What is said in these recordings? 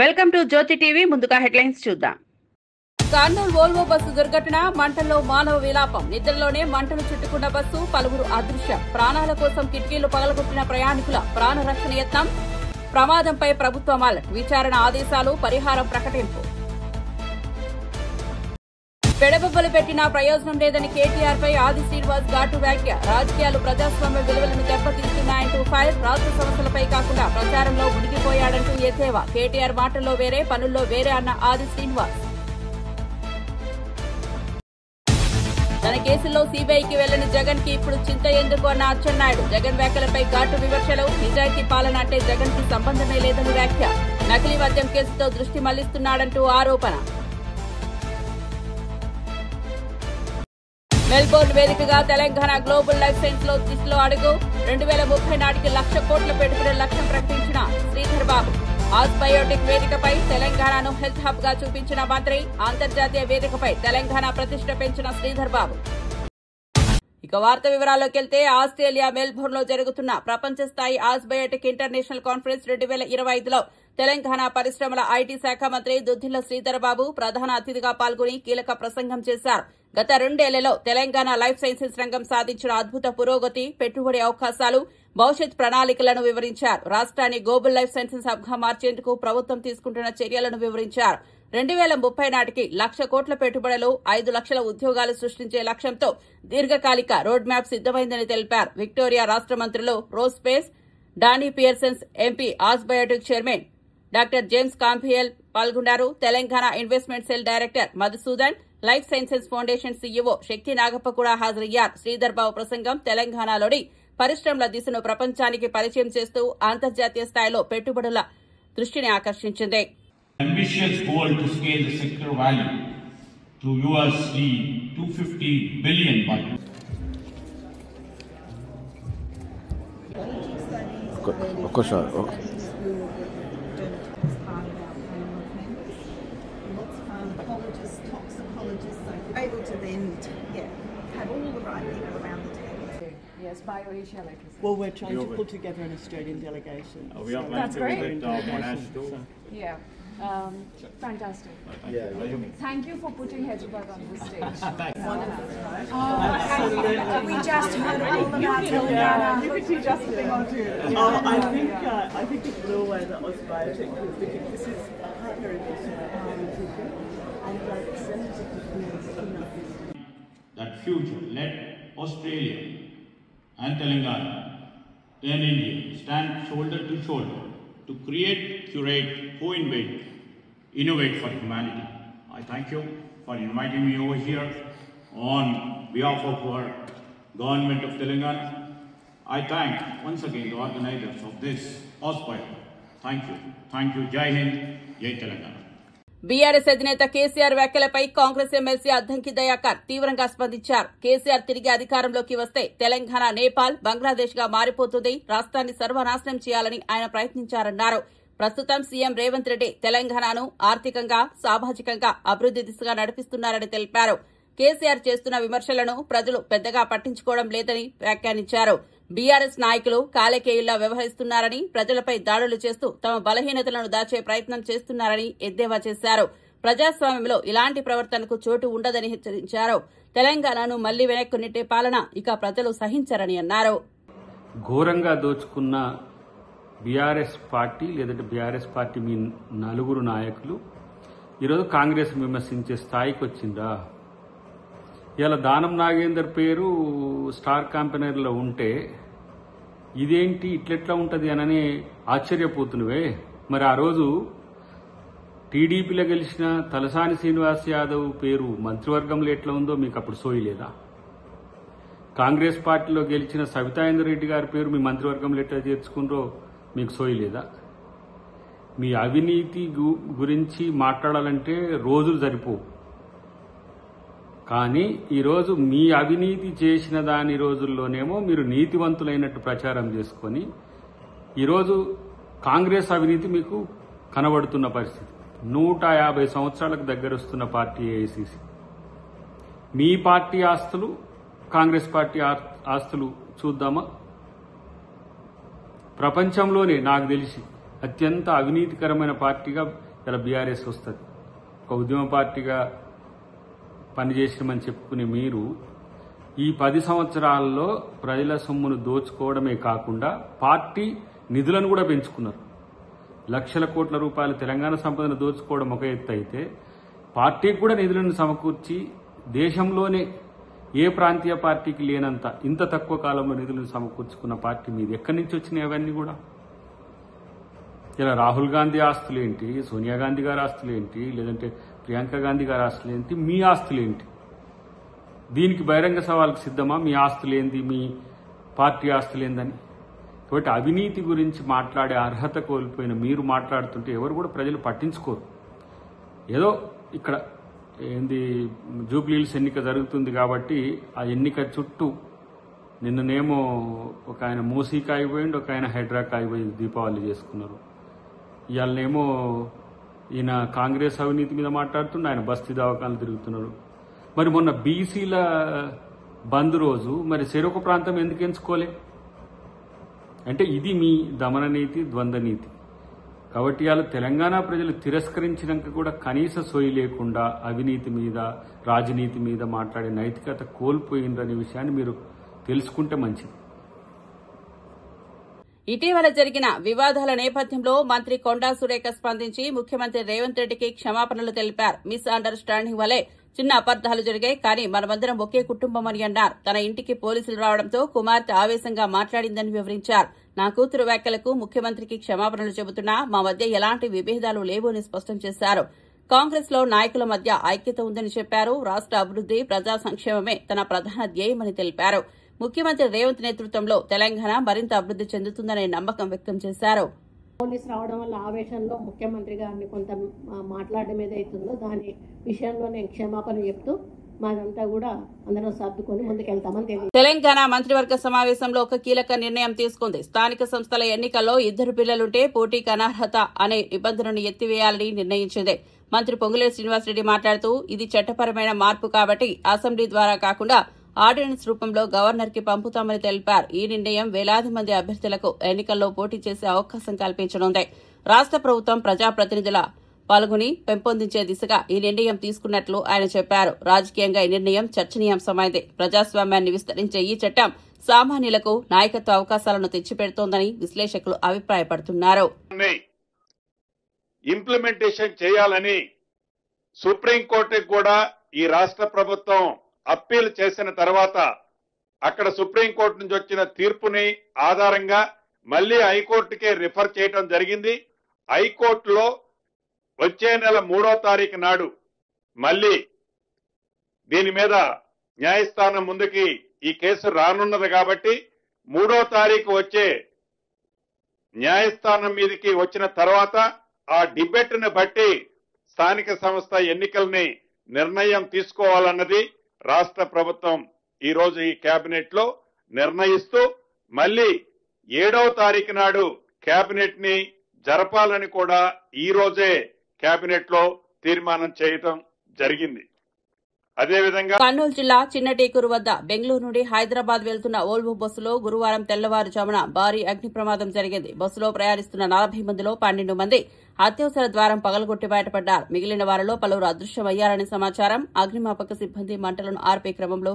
Welcome to Jyothi TV. ముందుగా headlines చూద్దాం. Kurnool Volvo bus దుర్ఘటన, మంటల్లో మానవ విలాపం. నిద్రలోనే మంటలు చుట్టుకున్న బస్సు, పలువురు అదృశ్యం. ప్రాణాల కోసం కిటికీలు పగలగొట్టిన ప్రయాణికుల ప్రాణ రక్షణ యత్నం. ప్రమాదంపై ప్రభుత్వం అలర్ట్. విచారణ ఆదేశాలు, పరిహారం ప్రకటింపు. పెడబొబ్బలు పెట్టినా ప్రయోజనం లేదని కేటీఆర్ పై ఆది శ్రీనివాస్ ఘాటు వ్యాఖ్య. రాజకీయాలు ప్రజాస్వామ్య విలువలను దెబ్బతీస్తున్నాయంటూ ఫైర్. రాష్ట్ర సమస్యలపై కాకుండా ప్రచారంలో మునిగిపోయాడంటూ ఎద్దేవా. కేటీఆర్ మాటల్లో వేరే, పనుల్లో వేరే అన్న ఆది శ్రీనివాస్. తన కేసుల్లో సీబీఐకి వెళ్లని జగన్ కి ఇప్పుడు చింత ఎందుకు అన్న అచ్చెన్నాయుడు. జగన్ వ్యాఖ్యలపై ఘాటు విమర్శలు. నిజాయితీ పాలన అంటే జగన్ కి సంబంధమే లేదని వ్యాఖ్య. నకిలీ మద్యం కేసుతో దృష్టి మళ్లిస్తున్నాడంటూ ఆరోపణ. మెల్బోర్న్ వేదికగా తెలంగాణ గ్లోబల్ లైఫ్ సైన్స్ లో దిశలో అడుగు. 2030 నాటికి 1,00,000 కోట్ల పెట్టుబడుల లక్ష్యం ప్రకటించిన శ్రీధర్ బాబు. ఆజ్ బయోటెక్ వేదికపై తెలంగాణను హెల్త్ హబ్ గా చూపించిన మంత్రి. అంతర్జాతీయ వేదికపై తెలంగాణ ప్రతిష్ట పెంచిన శ్రీధర్ బాబు. ఇక వార్త వివరాల్లోకి వెళ్తే, ఆస్ట్రేలియా మెల్బోర్న్ లో జరుగుతున్న ప్రపంచ స్థాయి ఆజ్ బయోటెక్ ఇంటర్నేషనల్ కాన్ఫరెన్స్ 2025లో తెలంగాణ పరిశ్రమల ఐటీ శాఖ మంత్రి దుద్దిళ్ల శ్రీధర్ బాబు ప్రధాన అతిథిగా పాల్గొని కీలక ప్రసంగం చేశారు. గత 2 ఏళ్లలో తెలంగాణ లైఫ్ సైన్సెస్ రంగం సాధించిన అద్భుత పురోగతి, పెట్టుబడి అవకాశాలు, భవిష్యత్ ప్రణాళికలను వివరించారు. రాష్ట్రాన్ని గ్లోబల్ లైఫ్ సైన్సెస్ హబ్ గా మార్చేందుకు ప్రభుత్వం తీసుకుంటున్న చర్యలను వివరించారు. 2030 నాటికి 1,00,000 కోట్ల పెట్టుబడులు, 5 లక్షల ఉద్యోగాలు సృష్టించే లక్ష్యంతో దీర్ఘకాలిక రోడ్ మ్యాప్ సిద్దమైందని తెలిపారు. విక్టోరియా రాష్ట్ర మంత్రులు Ros Spence, Danny Pearsons, MP AusBiotech chairman doctor James Campbell పాల్గొన్నారు. Telangana investment cell director Madhusudan, life sciences foundation CEO Shakti Nagappa కూడా హాజరయ్యారు. శ్రీధర్ బాబు ప్రసంగం తెలంగాణలోని పరిశ్రమల దిశను ప్రపంచానికి పరిచయం చేస్తూ అంతర్జాతీయ స్థాయిలో పెట్టుబడుల దృష్టిని ఆకర్షించింది. Ambitious goal to scale the sector value to $250 billion by able to then have all the right people around the table. Yes, BioAsia, like you said. Well, we're trying to pull together an Australian delegation. we are That's planning great. with Monash too. Yeah, fantastic. Thank you for putting Hyderabad on this stage. We just heard all about Telangana. Liberty just a thing or two. I think it blew away the Oz Biotech group because this is a partner edition and representatives of the community. That future, let Australia and Telangana and India stand shoulder to shoulder to create, curate, innovate for humanity. I thank you for inviting me over here on behalf of our government of Telangana. I thank once again the organizers of this Auspire. Thank you. Thank you. Jai Hind, Jai Telangana. BRS అధినేత కేసీఆర్ వ్యాఖ్యలపై Congress MLC Addanki Dayakar తీవ్రంగా స్పందించారు. కేసీఆర్ తిరిగి అధికారంలోకి వస్తే తెలంగాణ నేపాల్, బంగ్లాదేశ్ గా మారిపోతుంది, రాష్ట్రాన్ని సర్వనాశనం చేయాలని ఆయన ప్రయత్నించారన్నారు. ప్రస్తుతం సీఎం రేవంత్ రెడ్డి తెలంగాణను ఆర్థికంగా, సామాజికంగా అభివృద్ది దిశగా నడిపిస్తున్నారని తెలిపారు. కేసీఆర్ చేస్తున్న విమర్శలను ప్రజలు పెద్దగా పట్టించుకోవడం లేదని వ్యాఖ్యానించారు. బీఆర్ఎస్ నాయకులు కాలేకేయుల్లా వ్యవహరిస్తున్నారని, ప్రజలపై దాడులు చేస్తూ తమ బలహీనతలను దాచే ప్రయత్నం చేస్తున్నారని ఎద్దేవా చేశారు. ప్రజాస్వామ్యంలో ఇలాంటి ప్రవర్తనకు చోటు ఉండదని హెచ్చరించారు. తెలంగాణను మళ్లీ వెనక్కు నెట్టే పాలన ఇక ప్రజలు సహించరని అన్నారు. ఘోరంగా దోచుకున్న బీఆర్ఎస్ పార్టీ లేదంటే బీఆర్ఎస్ పార్టీ మీ నలుగురు నాయకులు ఈరోజు కాంగ్రెస్ విమర్శించే స్థాయికి వచ్చిందా? ఇలా దానం నాగేందర్ పేరు స్టార్ క్యాంపెయినర్లో ఉంటే ఇదేంటి ఇట్లెట్లా ఉంటుంది అని ఆశ్చర్యపోతున్నవే. మరి ఆ రోజు టీడీపీలో గెలిచిన తలసాని శ్రీనివాస్ యాదవ్ పేరు మంత్రివర్గంలో ఎట్లా ఉందో మీకు అప్పుడు సోయలేదా? కాంగ్రెస్ పార్టీలో గెలిచిన సవితాయేందర్ రెడ్డి గారి పేరు మీ మంత్రివర్గంలో ఎట్లా చేర్చుకున్నారో మీకు సోయలేదా? మీ అవినీతి గురించి మాట్లాడాలంటే రోజులు సరిపోవు. కానీ ఈరోజు మీ అవినీతి చేసిన దాని రోజుల్లోనేమో మీరు నీతివంతులైనట్టు ప్రచారం చేసుకొని ఈరోజు కాంగ్రెస్ అవినీతి మీకు కనబడుతున్న పరిస్థితి. 150 సంవత్సరాలకు దగ్గరొస్తున్న పార్టీ ఏఐసీసీ. మీ పార్టీ ఆస్తులు, కాంగ్రెస్ పార్టీ ఆస్తులు చూద్దామా? ప్రపంచంలోనే నాకు తెలిసి అత్యంత అవినీతికరమైన పార్టీగా ఇలా బీఆర్ఎస్ వస్తుంది. ఒక ఉద్యమ పార్టీగా పనిచేసినామని చెప్పుకునే మీరు ఈ 10 సంవత్సరాల్లో ప్రజల సొమ్మును దోచుకోవడమే కాకుండా పార్టీ నిధులను కూడా పెంచుకున్నారు. లక్షల కోట్ల రూపాయల తెలంగాణ సంపదను దోచుకోవడం ఒక ఎత్తు అయితే, పార్టీకి కూడా నిధులను సమకూర్చి దేశంలోనే ఏ ప్రాంతీయ పార్టీకి లేనంత ఇంత తక్కువ కాలంలో నిధులను సమకూర్చుకున్న పార్టీ మీది. ఎక్కడి నుంచి వచ్చినాయి అవన్నీ కూడా? ఇలా రాహుల్ గాంధీ ఆస్తులేంటి, సోనియా గాంధీ గారి ఆస్తులేంటి, లేదంటే ప్రియాంక గాంధీ గారి ఆస్తులేంటి, మీ ఆస్తులేంటి? దీనికి బహిరంగ సవాల్కి సిద్ధమా? మీ ఆస్తులేంది, మీ పార్టీ ఆస్తులేందని. కాబట్టి అవినీతి గురించి మాట్లాడే అర్హత కోల్పోయిన మీరు మాట్లాడుతుంటే ఎవరు కూడా ప్రజలు పట్టించుకోరు. ఏదో ఇక్కడ ఏంది జూబ్లీహిల్స్ ఎన్నిక జరుగుతుంది కాబట్టి ఆ ఎన్నిక చుట్టూ నిన్ననేమో ఒక ఆయన మూసీకి అయిపోయింది, ఒక ఆయన హైడ్రాకి అయిపోయి దీపావళి చేసుకున్నారు. ఇవాళనేమో ఈయన కాంగ్రెస్ అవినీతి మీద మాట్లాడుతుండే, ఆయన బస్తీ దవాఖానలు తిరుగుతున్నారు. మరి మొన్న బీసీల బంద్ రోజు మరి చెరొక ప్రాంతం ఎందుకు ఎంచుకోలే? అంటే ఇది మీ దమన నీతి, ద్వంద్వ నీతి. కాబట్టి ఇవాళ తెలంగాణ ప్రజలు తిరస్కరించినాక కూడా కనీస సోయి లేకుండా అవినీతి మీద, రాజనీతి మీద మాట్లాడే నైతికత కోల్పోయిందనే విషయాన్ని మీరు తెలుసుకుంటే మంచిది. ఇటీవల జరిగిన వివాదాల నేపథ్యంలో మంత్రి కొండా సురేఖ స్పందించి ముఖ్యమంత్రి రేవంత్ రెడ్డికి క్షమాపణలు తెలిపారు. మిస్ అండర్స్టాండింగ్ వల్లే చిన్న అపార్థాలు జరిగాయి, కానీ మనమందరం ఒకే కుటుంబమని అన్నారు. తన ఇంటికి పోలీసులు రావడంతో కుమార్తె ఆవేశంగా మాట్లాడిందని వివరించారు. నా కూతురు వ్యాఖ్యలకు ముఖ్యమంత్రికి క్షమాపణలు చెబుతున్నా మా మధ్య ఎలాంటి విభేదాలు లేవు అని స్పష్టం చేశారు. కాంగ్రెస్ లో నాయకుల మధ్య ఐక్యత ఉందని చెప్పారు. రాష్ట అభివృద్ది, ప్రజా సంక్షేమమే తన ప్రధాన ధ్యేయమని తెలిపారు. ముఖ్యమంత్రి రేవంత్ నేతృత్వంలో తెలంగాణ మరింత అభివృద్ది చెందుతుందనే నమ్మకం వ్యక్తం చేశారు. పోలీసు రావడం వల్ల ఆవేశంలో ముఖ్యమంత్రి గారిని కొంత మాట్లాడడం ఏదైతుందో దాని విషయంలో నేను క్షమాపణ చెప్తూ మాదంతా కూడా అందరం సర్దుకొని ముందుకెళ్తామని తెలియదు. తెలంగాణ మంత్రివర్గ సమావేశంలో ఒక కీలక నిర్ణయం తీసుకుంది. స్థానిక సంస్థల ఎన్నికల్లో 2 పిల్లలుంటే పోటీకి అనర్హత అనే నిబంధనను ఎత్తివేయాలని నిర్ణయించింది. మంత్రి పొంగులేటి శ్రీనివాసరెడ్డి మాట్లాడుతూ ఇది చట్టపరమైన మార్పు కాబట్టి అసెంబ్లీ ద్వారా కాకుండా ఆర్డినెన్స్ రూపంలో గవర్నర్ కి పంపుతామని తెలిపారు. ఈ నిర్ణయం వేలాది మంది అభ్యర్థులకు ఎన్నికల్లో పోటీ చేసే అవకాశం కల్పించనుంది. రాష్ట ప్రభుత్వం ప్రజాప్రతినిధుల పాల్గొని పెంపొందించే దిశగా ఈ నిర్ణయం తీసుకున్నట్లు ఆయన చెప్పారు. రాజకీయంగా ఈ నిర్ణయం చర్చనీయాంశమైంది. ప్రజాస్వామ్యాన్ని విస్తరించే ఈ చట్టం సామాన్యులకు నాయకత్వ అవకాశాలను తెచ్చిపెడుతోందని విశ్లేషకులు అభిప్రాయపడుతున్నారు. ఇంప్లిమెంటేషన్ చేయాలని సుప్రీంకోర్టుకు కూడా ఈ రాష్ట్ర ప్రభుత్వం అప్పీల్ చేసిన తర్వాత అక్కడ సుప్రీంకోర్టు నుంచి వచ్చిన తీర్పుని ఆధారంగా మళ్లీ హైకోర్టుకే రిఫర్ చేయడం జరిగింది. హైకోర్టులో వచ్చే నెల 3వ తారీఖు నాడు మళ్లీ దీని మీద న్యాయస్థానం ముందుకి ఈ కేసు రానున్నది కాబట్టి 3వ తారీఖు వచ్చే న్యాయస్థానం మీదకి వచ్చిన తర్వాత ఆ డిబేట్ ని బట్టి స్థానిక సంస్థ ఎన్నికల్ని నిర్ణయం తీసుకోవాలన్నది రాష్ట్ర ప్రభుత్వం ఈ రోజు ఈ కేబినెట్ లో నిర్ణయిస్తూ మళ్లీ 7వ తారీఖు నాడు కేబినెట్ ని జరపాలని కూడా ఈ రోజే కేబినెట్ లో తీర్మానం చేయడం జరిగింది. అదేవిధంగా కర్నూలు జిల్లా చిన్నటేకూరు వద్ద బెంగళూరు నుండి హైదరాబాద్ వెళ్తున్న ఓల్వో బస్సులో గురువారం తెల్లవారుజామున భారీ అగ్ని ప్రమాదం జరిగింది. బస్సులో ప్రయాణిస్తున్న 40 మందిలో 12 మంది అత్యవసర ద్వారం పగలగొట్టి బయటపడ్డారు. మిగిలిన వారిలో పలువురు అదృశ్యమయ్యారని సమాచారం. అగ్నిమాపక సిబ్బంది మంటలను ఆర్పే క్రమంలో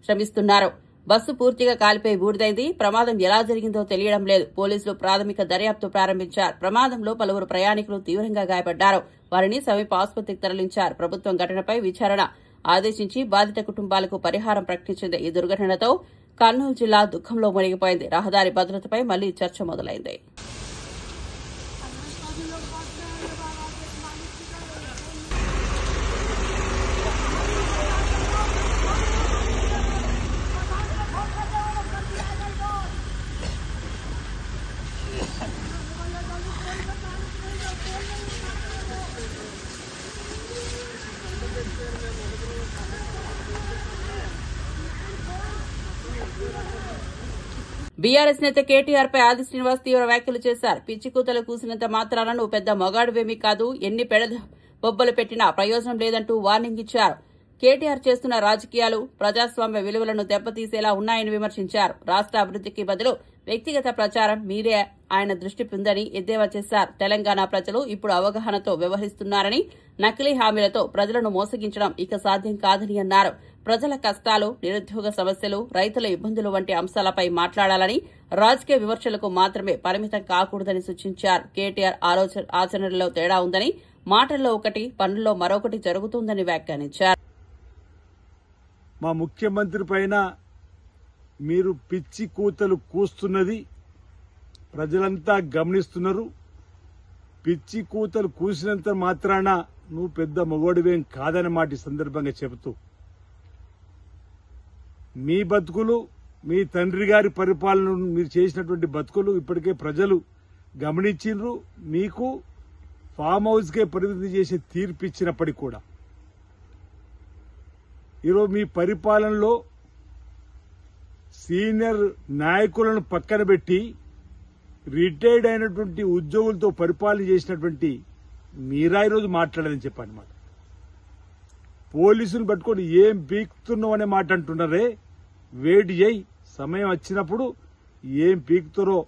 శ్రమిస్తున్నారు. బస్సు పూర్తిగా కాలిపోయి బూడిదైంది. ప్రమాదం ఎలా జరిగిందో తెలియడం లేదు. పోలీసులు ప్రాథమిక దర్యాప్తు ప్రారంభించారు. ప్రమాదంలో పలువురు ప్రయాణికులు తీవ్రంగా గాయపడ్డారు. వారిని సమీప ఆసుపత్రికి తరలించారు. ప్రభుత్వం ఘటనపై విచారణ ఆదేశించి బాధిత కుటుంబాలకు పరిహారం ప్రకటించింది. ఈ దుర్ఘటనతో కర్నూలు జిల్లా దుఃఖంలో మునిగిపోయింది. రహదారి భద్రతపై మళ్లీ చర్చ మొదలైంది. బీఆర్ఎస్ నేత కేటీఆర్ పై ఆది శ్రీనివాస్ తీవ్ర వ్యాఖ్యలు చేశారు. పిచ్చి కూతలు కూసినంత మాత్రాన నువ్వు పెద్ద మొగాడువేమీ కాదు, ఎన్ని బొబ్బలు పెట్టినా ప్రయోజనం లేదంటూ వార్నింగ్ ఇచ్చారు. కేటీఆర్ చేస్తున్న రాజకీయాలు ప్రజాస్వామ్య విలువలను దెబ్బతీసేలా ఉన్నాయని విమర్శించారు. రాష్ట్ర అభివృద్ధికి బదులు వ్యక్తిగత ప్రచారం మీరే ఆయన దృష్టి ఉందని ఎద్దేవా చేశారు. తెలంగాణ ప్రజలు ఇప్పుడు అవగాహనతో వ్యవహరిస్తున్నారని, నకిలీ హామీలతో ప్రజలను మోసగించడం ఇక సాధ్యం కాదని అన్నారు. ప్రజల కష్టాలు, నిరుద్యోగ సమస్యలు, రైతుల ఇబ్బందులు వంటి అంశాలపై మాట్లాడాలని, రాజకీయ విమర్శలకు మాత్రమే పరిమితం కాకూడదని సూచించారు. కేటీఆర్ ఆచరణలో తేడా ఉందని, మాటల్లో ఒకటి పనుల్లో మరొకటి జరుగుతుందని వ్యాఖ్యానించారు. మా ముఖ్యమంత్రి పైన మీరు పిచ్చి కూతలు కూస్తున్నది ప్రజలంతా గమనిస్తున్నారు. పిచ్చి కూతలు కూసినంత మాత్రాన నువ్వు పెద్ద మగోడివేం కాదని మాట సందర్భంగా చెబుతూ, మీ బతుకులు, మీ తండ్రి గారి పరిపాలన మీరు చేసినటువంటి బతుకులు ఇప్పటికే ప్రజలు గమనించిండ్రు. మీకు ఫామ్ హౌస్ కే పరిమితి చేసే తీర్పు ఇచ్చినప్పటికీ కూడా ఈరోజు మీ పరిపాలనలో సీనియర్ నాయకులను పక్కన పెట్టి రిటైర్డ్ అయినటువంటి ఉద్యోగులతో పరిపాలన చేసినటువంటి మీరా ఈరోజు మాట్లాడాలని చెప్పనమాట. పోలీసులు పట్టుకొని ఏం పీకుతున్నావు అనే మాట అంటున్నారే, వెయిట్ చేయి, సమయం వచ్చినప్పుడు ఏం పీకుతారో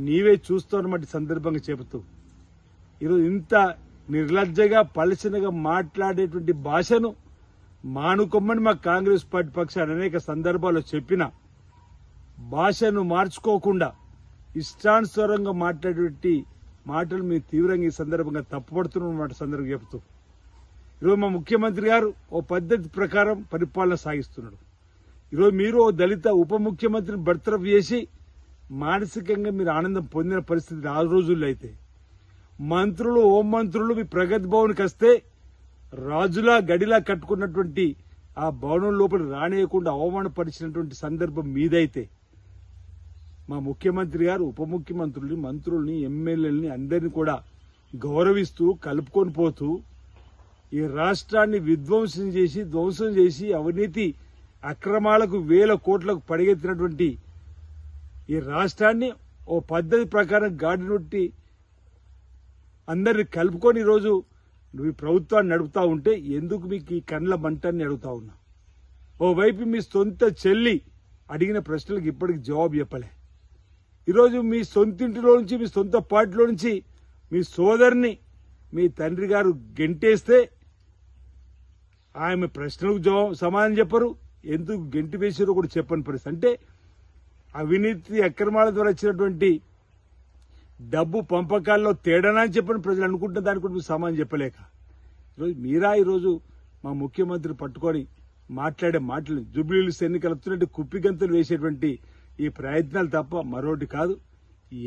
నీవే చూస్తావన్నమాట సందర్భంగా చెబుతూ, ఈరోజు ఇంత నిర్లజ్జగా పలచనగా మాట్లాడేటువంటి భాషను మానుకోమని మా కాంగ్రెస్ పార్టీ పక్షాన్ని అనేక సందర్భాల్లో చెప్పిన భాషను మార్చుకోకుండా ఇష్టానుసారంగా మాట్లాడేటువంటి మాటలు మీరు తీవ్రంగా ఈ సందర్భంగా తప్పుపడుతున్నమాట సందర్భంగా చెబుతూ, ఈరోజు మా ముఖ్యమంత్రి గారు ఓ పద్ధతి ప్రకారం పరిపాలన సాగిస్తున్నాడు. ఈరోజు మీరు ఓ దళిత ఉప ముఖ్యమంత్రిని బర్తరఫ్ చేసి మానసికంగా మీరు ఆనందం పొందిన పరిస్థితి ఆ రోజుల్లో అయితే, మంత్రులు హోంమంత్రులు మీ ప్రగతి భవన్కి వస్తే రాజులా గడిలా కట్టుకున్నటువంటి ఆ భవనం లోపల రానియకుండా అవమానపరిచినటువంటి సందర్భం మీదైతే, మా ముఖ్యమంత్రి గారు ఉప ముఖ్యమంత్రుల్ని, మంత్రుల్ని, ఎమ్మెల్యేలని అందరినీ కూడా గౌరవిస్తూ కలుపుకొని పోతూ ఈ రాష్ట్రాన్ని ధ్వంసం చేసి అవినీతి అక్రమాలకు 1000 కోట్లకు పడిగెత్తినటువంటి ఈ రాష్ట్రాన్ని ఓ పద్ధతి ప్రకారం గాడినొట్టి అందరిని కలుపుకొని ఈరోజు నువ్వు ప్రభుత్వాన్ని నడుపుతా ఉంటే ఎందుకు మీకు ఈ కండ్ల మంటని అడుగుతా ఉన్నా. ఓవైపు మీ సొంత చెల్లి అడిగిన ప్రశ్నలకు ఇప్పటికి జవాబు చెప్పలే. ఈరోజు మీ సొంతింటిలో నుంచి, మీ సొంత పార్టీలో నుంచి మీ సోదరిని మీ తండ్రి గారు గెంటేస్తే ఆమె ప్రశ్నలకు సమాధానం చెప్పరు. ఎందుకు గెంటి వేసారో కూడా చెప్పని పరిస్థితి. అంటే అవినీతి అక్రమాల ద్వారా వచ్చినటువంటి డబ్బు పంపకాల్లో తేడానా అని చెప్పని ప్రజలు అనుకుంటున్న దానికి కూడా మీరు సమాధానం చెప్పలేక ఈరోజు మా ముఖ్యమంత్రి పట్టుకొని మాట్లాడే మాటలు జూబ్లీహిల్స్ ఎన్నికలు కుప్పిగంతులు వేసేటువంటి ఈ ప్రయత్నాలు తప్ప మరొకటి కాదు.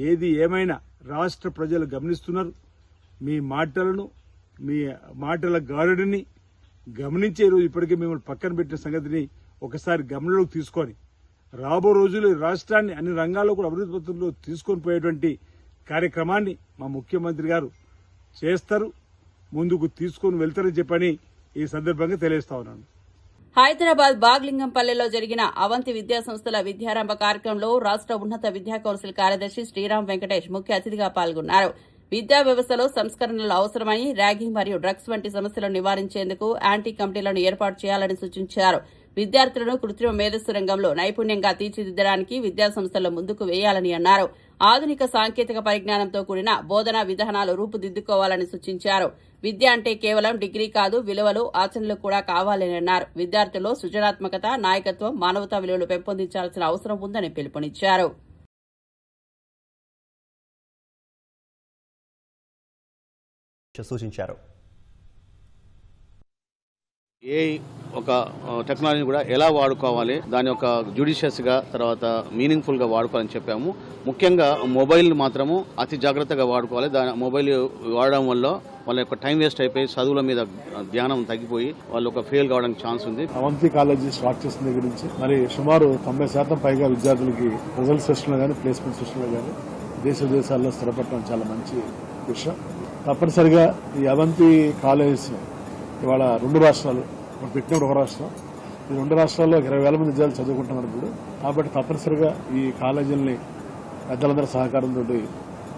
ఏది ఏమైనా రాష్ట్ర ప్రజలు గమనిస్తున్నారు. మీ మాటలను, మీ మాటల గారుడిని గమనించే రోజు ఇప్పటికే మిమ్మల్ని పక్కన పెట్టిన సంగతిని ఒకసారి గమనంలోకి తీసుకొని రాబో రోజుల్లో రాష్ట్రాన్ని అన్ని రంగాల్లో కూడా అభివృద్ధి పథంలో తీసుకొని పోయేటువంటి కార్యక్రమాన్ని మా ముఖ్యమంత్రి గారు చేస్తారు, ముందుకు తీసుకుని వెళ్తారని చెప్పని ఈ సందర్భంగా తెలియజేస్తా ఉన్నాను. హైదరాబాద్ బాగ్లింగంపల్లెలో జరిగిన అవంతి విద్యాసంస్థల విద్యారంభ కార్యక్రమంలో రాష్ట ఉన్నత విద్యా కౌన్సిల్ కార్యదర్శి శ్రీరామ్ వెంకటేష్ ముఖ్య అతిథిగా పాల్గొన్నారు. విద్యా వ్యవస్థలో సంస్కరణలు అవసరమని, ర్యాగింగ్ మరియు డ్రగ్స్ వంటి సమస్యలను నివారించేందుకు యాంటీ కమిటీలను ఏర్పాటు చేయాలని సూచించారు. విద్యార్థులను కృత్రిమ మేధస్సు రంగంలో నైపుణ్యంగా తీర్చిదిద్దడానికి విద్యాసంస్థలు ముందుకు వేయాలని అన్నారు. ఆధునిక సాంకేతిక పరిజ్ఞానంతో కూడిన బోధనా విధానాలు రూపుదిద్దుకోవాలని సూచించారు. విద్య అంటే కేవలం డిగ్రీ కాదు, విలువలు, ఆచరణలు కూడా కావాలని అన్నారు. విద్యార్థుల్లో సృజనాత్మకత, నాయకత్వం, మానవతా విలువలు పెంపొందించాల్సిన అవసరం ఉందని పిలుపునిచ్చారు. సూచించారు. ఏ ఒక టెక్నాలజీని కూడా ఎలా వాడుకోవాలి, దాని యొక్క జ్యుడిషియస్గా తర్వాత మీనింగ్ఫుల్గా వాడుకోవాలని చెప్పాము. ముఖ్యంగా మొబైల్ మాత్రము అతి జాగ్రత్తగా వాడుకోవాలి. దాని మొబైల్ వాడడం వల్ల వాళ్ళ యొక్క టైం వేస్ట్ అయిపోయి చదువుల మీద ధ్యానం తగ్గిపోయి వాళ్ళు ఒక ఫెయిల్ కావడానికి ఛాన్స్ ఉంది. అవంతి కాలేజీ స్టార్ట్ చేసిన దగ్గర నుంచి మరి సుమారు 90% పైగా విద్యార్థులకి రిజల్ట్ సెషన్లో కానీ ప్లేస్మెంట్ సెషన్లో కానీ దేశాల్లో స్థిరపడటం చాలా మంచి విషయం. తప్పనిసరిగా ఈ అవంతి కాలేజ్ ఇవాళ 2 రాష్ట్రాలు పెట్టినప్పుడు ఒక రాష్ట్రం, ఈ 2 రాష్ట్రాల్లో 20,000 మంది విద్యార్థులు చదువుకుంటున్నారు ఇప్పుడు. కాబట్టి తప్పనిసరిగా ఈ కాలేజీలని పెద్దలందరి సహకారంతో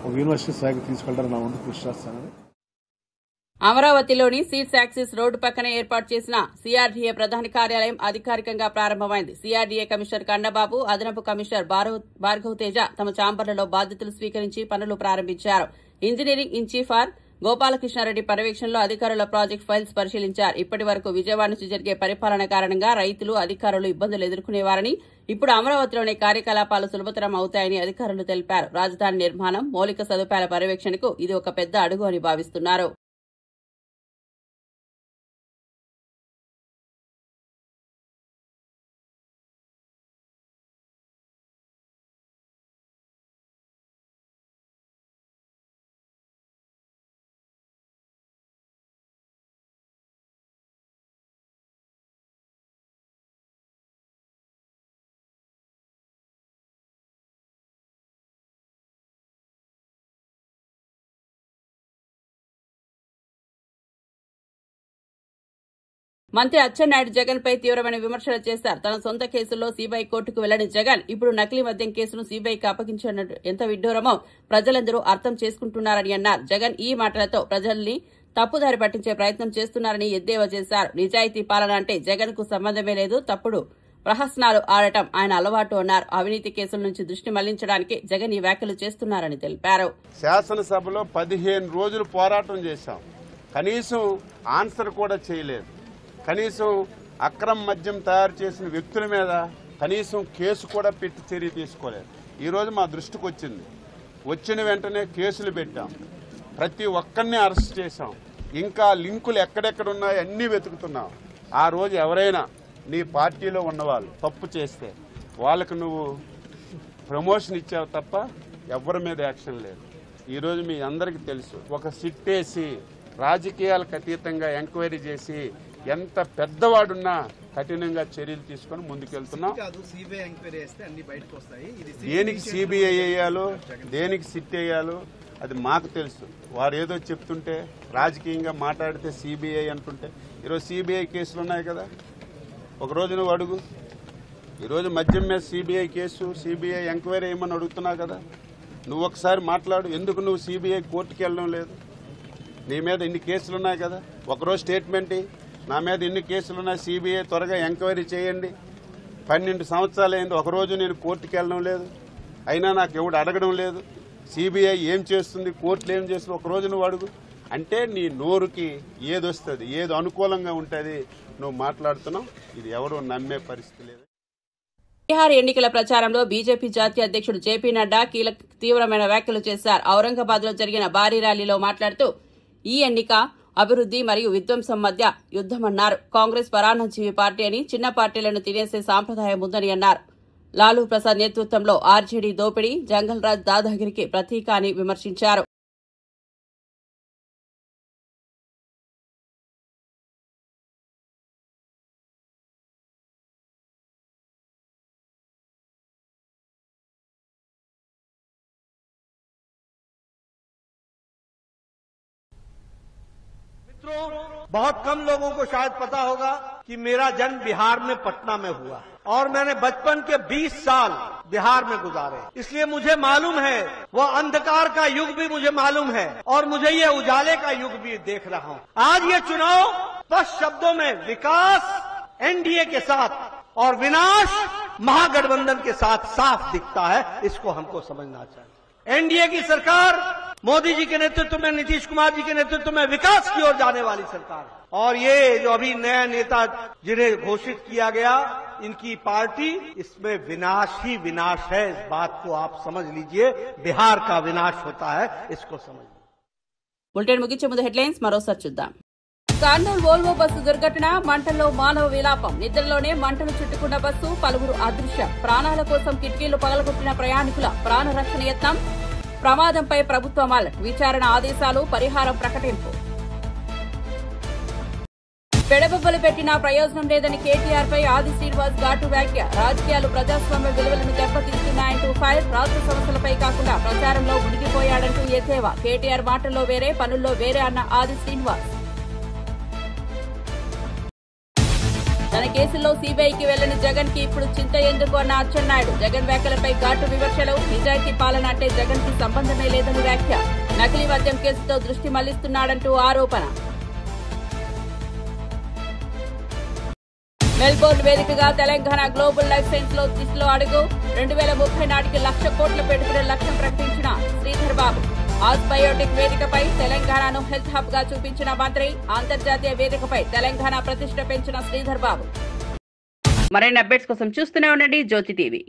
ఒక యూనివర్సిటీ స్థాయికి తీసుకెళ్తారని నా వంతు కృషి చేస్తానని. అమరావతిలోని సీట్స్ యాక్సిస్ రోడ్డు పక్కన ఏర్పాటు చేసిన సీఆర్డీఏ ప్రధాన కార్యాలయం అధికారికంగా ప్రారంభమైంది. సీఆర్డీఏ కమిషనర్ కన్నబాబు, అదనపు కమిషనర్ భార్గవ్ తేజ తమ ఛాంబర్లలో బాధ్యతలు స్వీకరించి పనులు ప్రారంభించారు. Engineering in chief R Gopalakrishna Reddy పర్యవేక్షణలో అధికారుల ప్రాజెక్ట్ ఫైల్స్ పరిశీలించారు. ఇప్పటి వరకు విజయవాడ నుంచి జరిగే పరిపాలన కారణంగా రైతులు, అధికారులు ఇబ్బందులు ఎదుర్కొనేవారని, ఇప్పుడు అమరావతిలోనే కార్యకలాపాలు సులభతరం అవుతాయని అధికారులు తెలిపారు. రాజధాని నిర్మాణం, మౌలిక సదుపాయాల పర్యవేక్షణకు ఇది ఒక పెద్ద అడుగు అని భావిస్తున్నారు. మంత్రి అచ్చెన్నాయుడు జగన్ పై తీవ్రమైన విమర్శలు చేశారు. తన సొంత కేసుల్లో సీబీఐ కోర్టుకు వెళ్లని జగన్ ఇప్పుడు నకిలీ మద్యం కేసును సీబీఐకి అప్పగించినట్టు ఎంత విడ్డూరమో ప్రజలందరూ అర్థం చేసుకుంటున్నారని అన్నారు. జగన్ ఈ మాటలతో ప్రజల్ని తప్పుదారి పట్టించే ప్రయత్నం చేస్తున్నారని ఎద్దేవా చేశారు. నిజాయితీ పాలన అంటే జగన్ కు సంబంధమే లేదు, తప్పుడు ప్రహసనాలు ఆడటం ఆయన అలవాటు అన్నారు. అవినీతి కేసుల నుంచి దృష్టి మళ్లించడానికి జగన్ ఈ వ్యాఖ్యలు చేస్తున్నారని తెలిపారు. శాసనసభలో 15 రోజులు పోరాటం చేశాం, కనీసం ఆన్సర్ కూడా చేయలేదు. కనీసం అక్రమ మద్యం తయారు చేసిన వ్యక్తుల మీద కనీసం కేసు కూడా పెట్టి చర్య తీసుకోలేదు. ఈరోజు మా దృష్టికి వచ్చింది. వచ్చిన వెంటనే కేసులు పెట్టాం, ప్రతి ఒక్కరిని అరెస్ట్ చేశాం, ఇంకా లింకులు ఎక్కడెక్కడ ఉన్నాయో అన్నీ వెతుకుతున్నాం. ఆ రోజు ఎవరైనా నీ పార్టీలో ఉన్నవాళ్ళు తప్పు చేస్తే వాళ్ళకు నువ్వు ప్రమోషన్ ఇచ్చావు తప్ప ఎవరి మీద యాక్షన్ లేదు. ఈరోజు మీ అందరికీ తెలుసు, ఒక సిట్ వేసి రాజకీయాలకు అతీతంగా ఎంక్వైరీ చేసి ఎంత పెద్దవాడున్నా కఠినంగా చర్యలు తీసుకొని ముందుకెళ్తున్నాం. దేనికి సిబిఐ వేయాలో, దేనికి సిట్ వేయాలో అది మాకు తెలుసు. వారు ఏదో చెప్తుంటే రాజకీయంగా మాట్లాడితే సిబిఐ అంటుంటే, ఈరోజు సిబిఐ కేసులు ఉన్నాయి కదా, ఒకరోజు నువ్వు అడుగు. ఈరోజు మద్యం మీద సిబిఐ కేసు, సిబిఐ ఎంక్వైరీ వేయమని అడుగుతున్నావు కదా, నువ్వు ఒకసారి మాట్లాడు. ఎందుకు నువ్వు సిబిఐ కోర్టుకు వెళ్ళడం లేదు? నీ మీద ఇన్ని కేసులు ఉన్నాయి కదా, ఒకరోజు స్టేట్మెంట్ నా మీద ఇన్ని కేసులున్నాయి, సిబిఐ త్వరగా ఎంక్వైరీ చేయండి. 12 సంవత్సరాలు అయింది, ఒకరోజు నేను కోర్టుకు వెళ్ళడం లేదు, అయినా నాకు ఎవడు అడగడం లేదు. సిబిఐ ఏం చేస్తుంది, కోర్టులు ఏం చేస్తుంది, ఒకరోజు నువ్వు అడుగు. అంటే నీ నోరుకి ఏది వస్తుంది, ఏది అనుకూలంగా ఉంటుంది నువ్వు మాట్లాడుతున్నావు. ఇది ఎవరు నమ్మే పరిస్థితి లేదు. బీహార్ ఎన్నికల ప్రచారంలో బీజేపీ జాతీయ అధ్యక్షుడు జేపీ నడ్డా తీవ్రమైన వ్యాఖ్యలు చేశారు. ఔరంగాబాద్ లో జరిగిన భారీ ర్యాలీలో మాట్లాడుతూ ఈ ఎన్నిక అభివృద్ది మరియు విధ్వంసం మధ్య యుద్దమన్నారు. కాంగ్రెస్ పరాన్నజీవి పార్టీ అని, చిన్న పార్టీలను తినేసే సాంప్రదాయం ఉందని అన్నారు. లాలూ ప్రసాద్ నేతృత్వంలో ఆర్జేడీ దోపిడీ, జంగల్ రాజ్ దాదాగిరికి ప్రతీక అని విమర్శించారు. बहुत कम लोगों को शायद पता होगा कि मेरा जन्म बिहार में पटना में हुआ और मैंने बचपन के 20 साल बिहार में गुजारे, इसलिए मुझे मालूम है वो अंधकार का युग भी मुझे मालूम है और मुझे ये उजाले का युग भी देख रहा हूँ. आज ये चुनाव स्पष्ट शब्दों में विकास एनडीए के साथ और विनाश महागठबंधन के साथ साफ दिखता है. इसको हमको समझना चाहिए. एनडीए की सरकार मोदी जी के नेतृत्व में, नीतीश कुमार जी के नेतृत्व में विकास की ओर जाने वाली सरकार है. और ये जो अभी नया नेता जिन्हें घोषित किया गया, इनकी पार्टी, इसमें विनाश ही विनाश है. इस बात को आप समझ लीजिए. बिहार का विनाश होता है, इसको समझ लीजिए. బులెటిన్ ముగించే ముందు హెడ్లైన్స్ మరోసారి చూద్దాం. కర్నూలు వోల్వో బస్సు దుర్ఘటన, మంటల్లో మానవ విలాపం. నిద్రలోనే మంటలు చుట్టుకున్న బస్సు, పలువురు అదృశ్యం. ప్రాణాల కోసం కిటికీలు పగలగొట్టిన ప్రయాణికుల ప్రాణ రక్షణ యత్నం. ప్రమాదంపై ప్రభుత్వం అలర్ట్, విచారణ ఆదేశాలు, పరిహారం ప్రకటింపు. పెడబొబ్బలు పెట్టినా ప్రయోజనం లేదని కేటీఆర్ పై ఆది శ్రీనివాస్ ఘాటు వ్యాఖ్య. రాజకీయాలు ప్రజాస్వామ్య విలువలను దెబ్బతీస్తున్నాయంటూ ఫైర్. రాష్ట్ర సమస్యలపై కాకుండా ప్రచారంలో మునిగిపోయాడంటూ ఎద్దేవా. కేటీఆర్ మాటల్లో వేరే, పనుల్లో వేరే అన్న ఆది శ్రీనివాస్. తన కేసుల్లో సీబీఐకి వెళ్లని జగన్ కి ఇప్పుడు చింత ఎందుకు అన్న అచ్చెన్నాయుడు. జగన్ వ్యాఖ్యలపై ఘాటు విమర్శలు. నిజాయితీ పాలన అంటే జగన్ కి సంబంధమే లేదని వ్యాఖ్య. నకిలీ మద్యం కేసుతో దృష్టి మళ్లిస్తున్నాడంటూ ఆరోపణ. మెల్బోర్న్ వేదికగా తెలంగాణ గ్లోబల్ లైఫ్ సైన్స్ లో దిశలో అడుగు 2030 నాటికి 1,00,000 కోట్ల పెట్టుబడుల లక్ష్యం ప్రకటించిన శ్రీధర్ బాబు. ఆజ్ బయోటెక్ వేదికపై తెలంగాణను హెల్త్ హబ్ గా చూపించిన మంత్రి. అంతర్జాతీయ వేదికపై తెలంగాణ ప్రతిష్ట పెంచిన శ్రీధర్ బాబు. మరిన్ని అప్డేట్స్ కోసం చూస్తూనే ఉండండి జ్యోతి టీవీ.